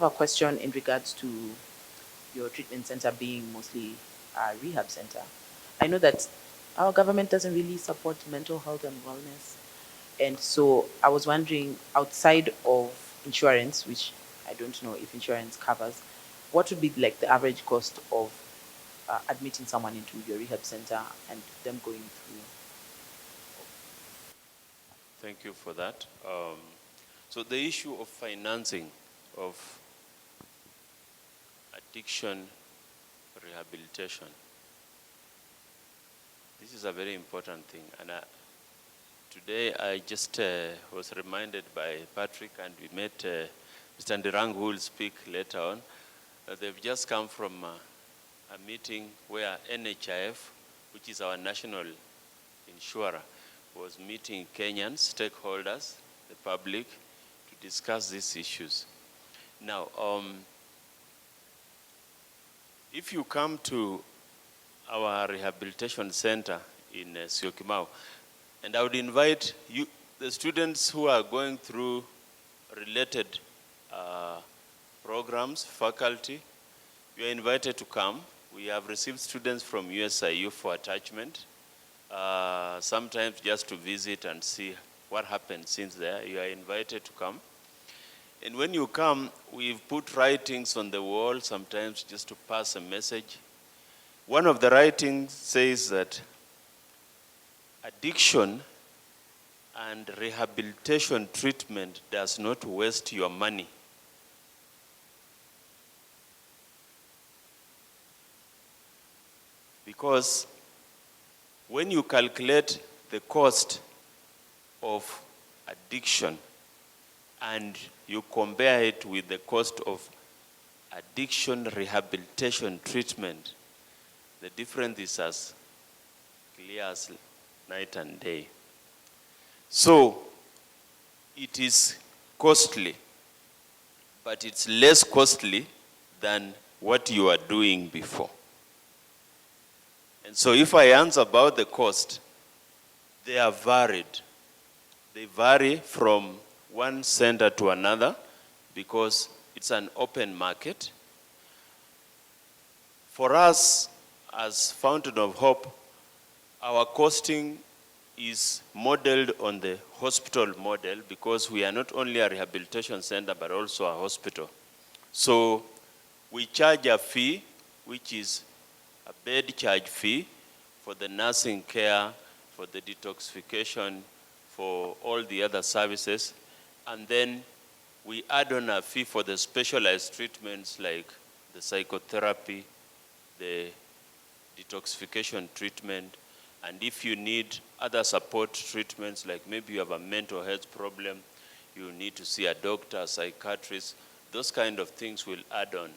have a question in regards to your treatment center being mostly a rehab center. I know that our government doesn't really support mental health and wellness. And so I was wondering, outside of insurance, which I don't know if insurance covers, what would be like the average cost of admitting someone into your rehab center and them going through? Thank you for that. So the issue of financing of addiction rehabilitation, this is a very important thing. And today I just was reminded by Patrick, and we met Mr. Ndirang, who will speak later on, that they've just come from a meeting where NHIF, which is our national insurer, was meeting Kenyan stakeholders, the public, to discuss these issues. Now, if you come to our rehabilitation center in Syokimau, and I would invite you, the students who are going through related programs, faculty, you are invited to come. We have received students from USIU for attachment, sometimes just to visit and see what happened since there. You are invited to come. And when you come, we've put writings on the wall, sometimes just to pass a message. One of the writings says that addiction and rehabilitation treatment does not waste your money. Because when you calculate the cost of addiction and you compare it with the cost of addiction rehabilitation treatment, the difference is as clear as night and day. So it is costly, but it's less costly than what you are doing before. And so if I answer about the cost, they are varied. They vary from one center to another because it's an open market. For us, as Fountain of Hope, our costing is modeled on the hospital model because we are not only a rehabilitation center but also a hospital. So we charge a fee, which is a bed charge fee for the nursing care, for the detoxification, for all the other services. And then we add on a fee for the specialized treatments like the psychotherapy, the detoxification treatment, and if you need other support treatments, like maybe you have a mental health problem, you need to see a doctor, a psychiatrist, those kind of things will add on.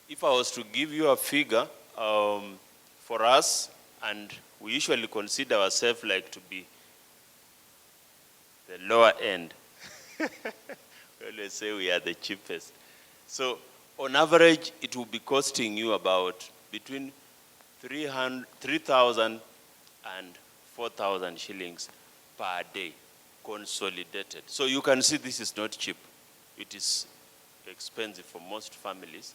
If I was to give you a figure, for us, and we usually consider ourselves like to be the lower end. We always say we are the cheapest. So on average, it will be costing you about between 3,000 and 4,000 shillings per day, consolidated. So you can see this is not cheap. It is expensive for most families.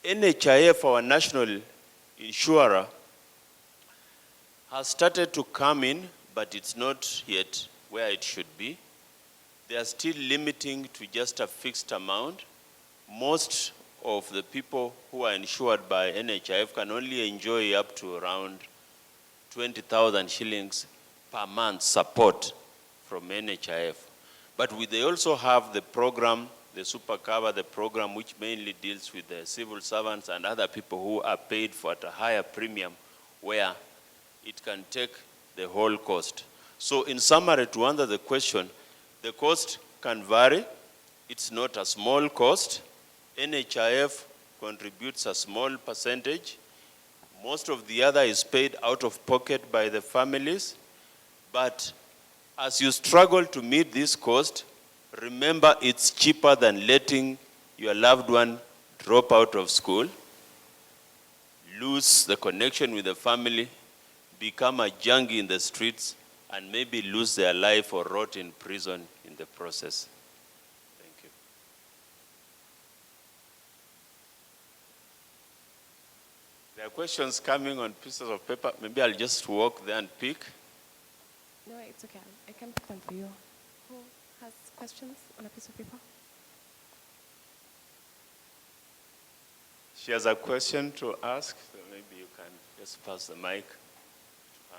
NHIF, our national insurer, has started to come in, but it's not yet where it should be. They are still limiting to just a fixed amount. Most of the people who are insured by NHIF can only enjoy up to around 20,000 shillings per month support from NHIF. But they also have the program, the Super Cover, the program which mainly deals with the civil servants and other people who are paid for at a higher premium, where it can take the whole cost. So in summary, to answer the question, the cost can vary. It's not a small cost. NHIF contributes a small percentage. Most of the other is paid out of pocket by the families. But as you struggle to meet this cost, remember it's cheaper than letting your loved one drop out of school, lose the connection with the family, become a junkie in the streets, and maybe lose their life or rot in prison in the process. Thank you. There are questions coming on pieces of paper. Maybe I'll just walk there and pick. No, it's okay. I can pick them for you. Who has questions on a piece of paper? She has a question to ask, so maybe you can just pass the mic to her.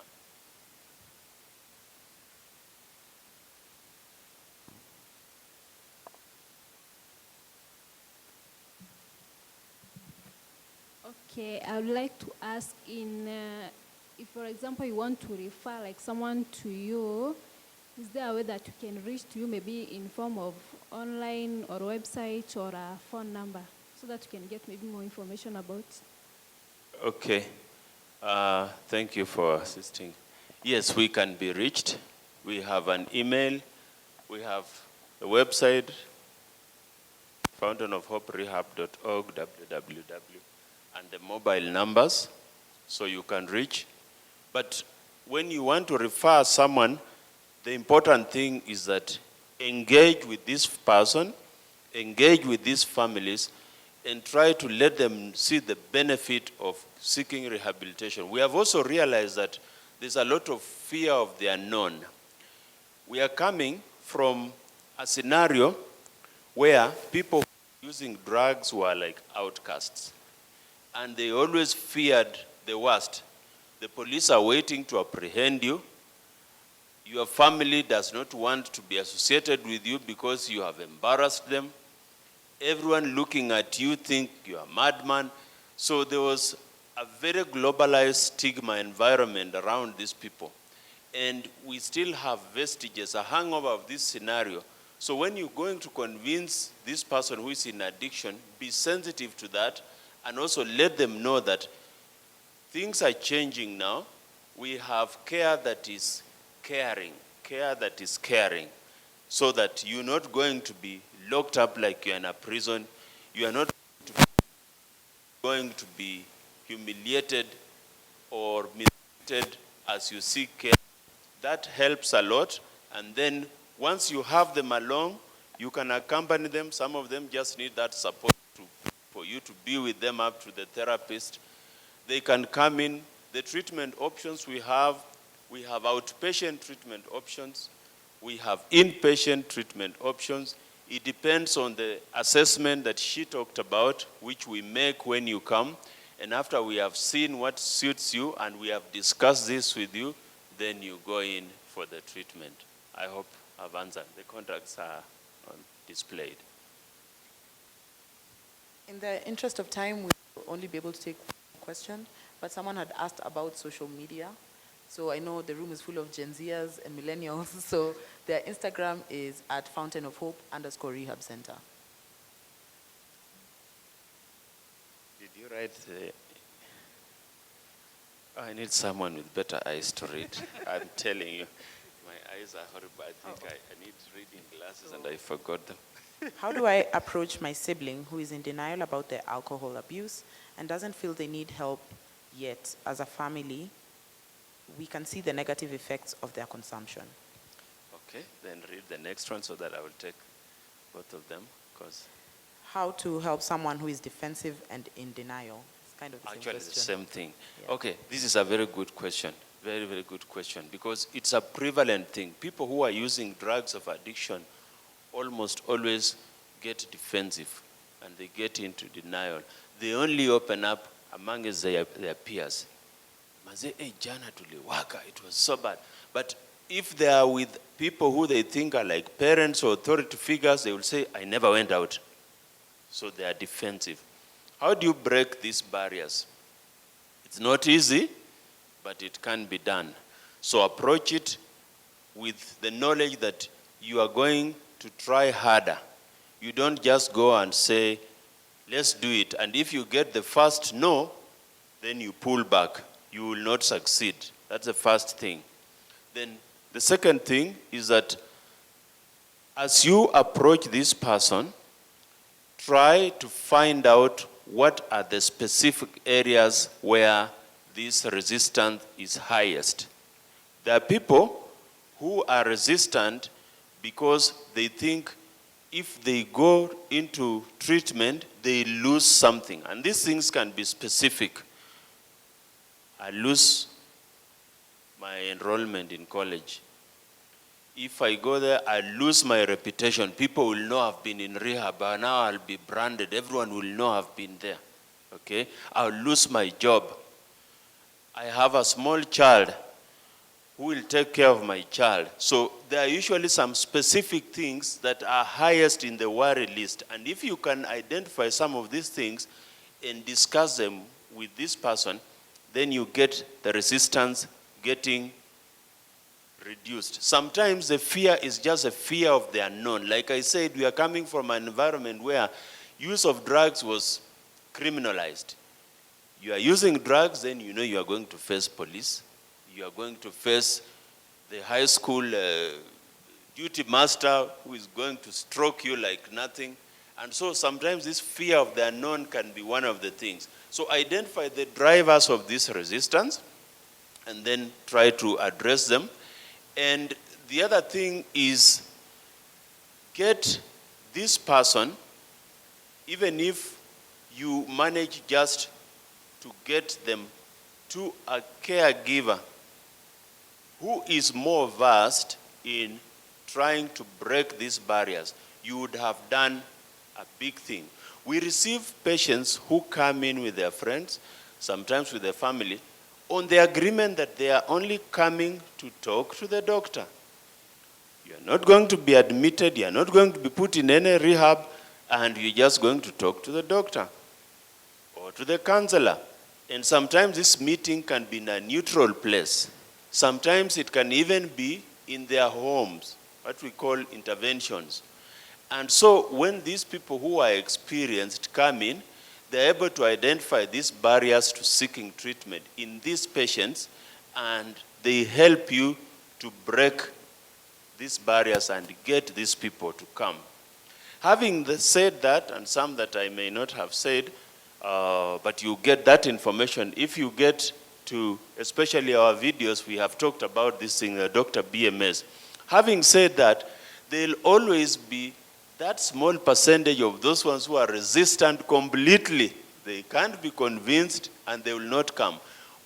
Okay, I would like to ask if, for example, you want to refer like someone to you, is there a way that you can reach to you, maybe in form of online or website or a phone number, so that you can get maybe more information about? Okay. Thank you for assisting. Yes, we can be reached. We have an email. We have a website, fountainofhoperehab.org, www, and the mobile numbers, so you can reach. But when you want to refer someone, the important thing is that engage with this person, engage with these families, and try to let them see the benefit of seeking rehabilitation. We have also realized that there's a lot of fear of the unknown. We are coming from a scenario where people using drugs were like outcasts, and they always feared the worst. The police are waiting to apprehend you. Your family does not want to be associated with you because you have embarrassed them. Everyone looking at you think you are a madman. So there was a very globalized stigma environment around these people. And we still have vestiges, a hangover of this scenario. So when you're going to convince this person who is in addiction, be sensitive to that, and also let them know that things are changing now. We have care that is caring, so that you're not going to be locked up like you're in a prison. You are not going to be humiliated or mistreated as you seek care. That helps a lot. And then once you have them along, you can accompany them. Some of them just need that support for you to be with them up to the therapist. They can come in. The treatment options we have outpatient treatment options. We have inpatient treatment options. It depends on the assessment that she talked about, which we make when you come. And after we have seen what suits you and we have discussed this with you, then you go in for the treatment. I hope I've answered. The contracts are displayed. In the interest of time, we will only be able to take one question, but someone had asked about social media. So I know the room is full of Gen Zers and millennials, so their Instagram is at fountainofhope_rehab center. Did you write I need someone with better eyes to read. I'm telling you, my eyes are horrible. I think I need reading glasses and I forgot them. How do I approach my sibling who is in denial about their alcohol abuse and doesn't feel they need help yet? As a family, we can see the negative effects of their consumption. Okay, then read the next one so that I will take both of them. How to help someone who is defensive and in denial? It's kind of the Actually, same the same thing. Yeah. Okay, this is a very good question. Very, very good question, because it's a prevalent thing. People who are using drugs of addiction almost always get defensive and they get into denial. They only open up amongst their peers. Maze, jana tuliwaka, it was so bad. But if they are with people who they think are like parents or authority figures, they will say, I never went out. So they are defensive. How do you break these barriers? It's not easy, but it can be done. So approach it with the knowledge that you are going to try harder. You don't just go and say, let's do it. And if you get the first no, then you pull back. You will not succeed. That's the first thing. Then the second thing is that as you approach this person, try to find out what are the specific areas where this resistance is highest. There are people who are resistant because they think if they go into treatment, they lose something. And these things can be specific. I lose my enrollment in college. If I go there, I lose my reputation. People will know I've been in rehab, but now I'll be branded. Everyone will know I've been there, okay? I'll lose my job. I have a small child. Who will take care of my child? So there are usually some specific things that are highest in the worry list. And if you can identify some of these things and discuss them with this person, then you get the resistance getting reduced. Sometimes the fear is just a fear of the unknown. Like I said, we are coming from an environment where use of drugs was criminalized. You are using drugs, then you know you are going to face police. You are going to face the high school duty master who is going to stroke you like nothing. And so sometimes this fear of the unknown can be one of the things. So identify the drivers of this resistance and then try to address them. And the other thing is get this person, even if you manage just to get them to a caregiver who is more versed in trying to break these barriers, you would have done a big thing. We receive patients who come in with their friends, sometimes with their family, on the agreement that they are only coming to talk to the doctor. You are not going to be admitted, you are not going to be put in any rehab, and you're just going to talk to the doctor or to the counselor. And sometimes this meeting can be in a neutral place. Sometimes it can even be in their homes, what we call interventions. And so when these people who are experienced come in, they're able to identify these barriers to seeking treatment in these patients, and they help you to break these barriers and get these people to come. Having said that, and some that I may not have said, but you get that information if you get to, especially our videos, we have talked about this thing, Dr. BMS. Having said that, there'll always be that small percentage of those ones who are resistant completely. They can't be convinced and they will not come.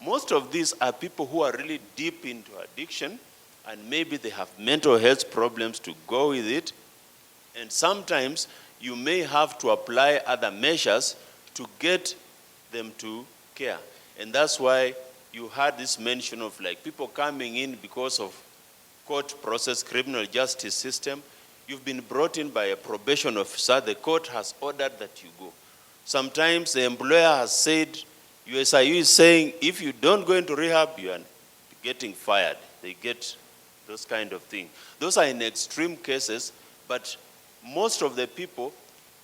Most of these are people who are really deep into addiction, and maybe they have mental health problems to go with it. And sometimes you may have to apply other measures to get them to care. And that's why you had this mention of like people coming in because of court process, criminal justice system. You've been brought in by a probation officer. The court has ordered that you go. Sometimes the employer has said, USIU is saying, if you don't go into rehab, you are getting fired. They get those kind of things. Those are in extreme cases, but most of the people,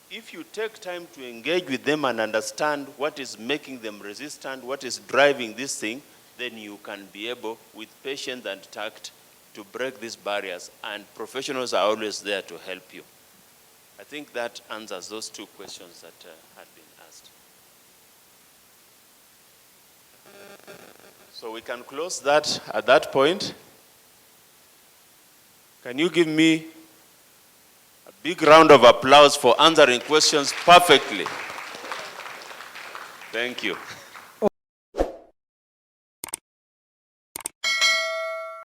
if you take time to engage with them and understand what is making them resistant, what is driving this thing, then you can be able, with patience and tact, to break these barriers, and professionals are always there to help you. I think that answers those two questions that had been asked. So we can close that at that point. Can you give me a big round of applause for answering questions perfectly? Thank you.